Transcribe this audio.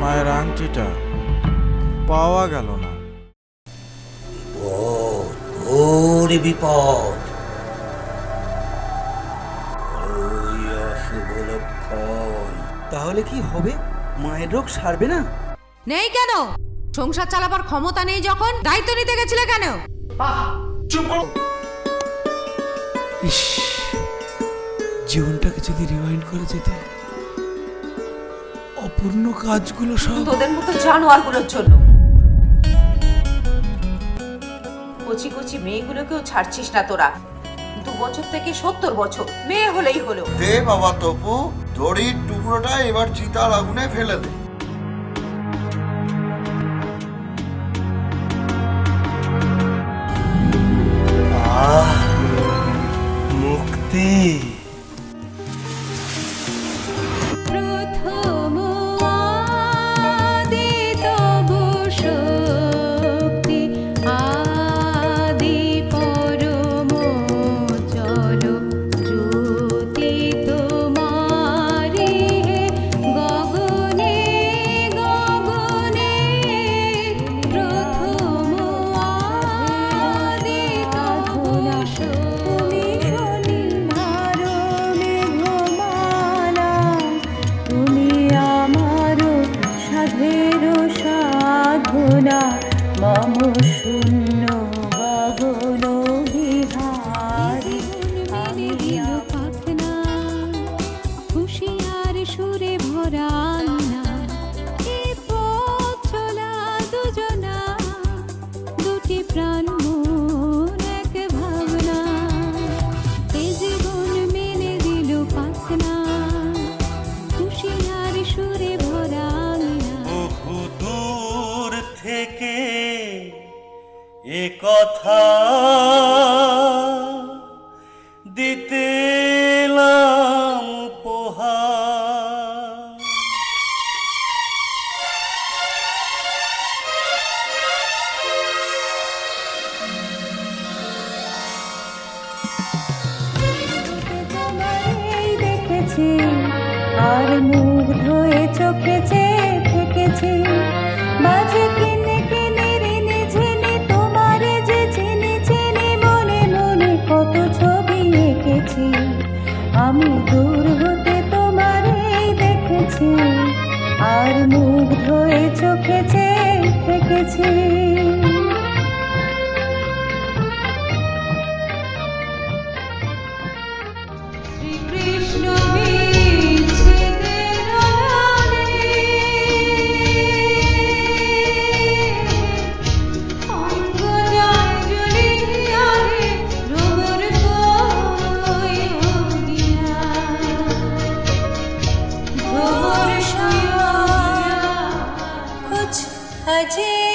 মায়ের আংটিটা পাওয়া গেল না। ওর বিপদ, ওই অশুভ লক্ষণ। তাহলে কি হবে? মায়ের রোগ সারবে না? নেই কেন? সংসার চালাবার ক্ষমতা নেই যখন দায়িত্ব নিতে গেছিলে কেন? ইস, জীবনটাকে যদি রিওয়াইন্ড করে যেত, অপূর্ণ কাজগুলো সব তোদের মতো জানোয়ারগুলোর জন্য। কচি কচি মেয়েগুলোকেও ছাড়ছিস না তোরা। 2 বছর থেকে 70 বছর, মেয়ে হলেই হলো। দে বাবা তপু, দড়ির টুকরোটা এবার চিতার আগুনে ফেলে দে। মুক্তি। এ কথা দিতে এলাম উপহার। দেখেছি আর মুগ্ধ হয়ে চোখে চেয়ে থেকেছি, বাজে কিনে কিনে রেনে ঝেনে তোমারে যে চিনি চিনি, মনে মনে কত ছবি এঁকেছি। আমি দূর হতে তোমারেই দেখেছি আর মুগ্ধ হয়ে চোখে চেয়ে থেকেছি। अजय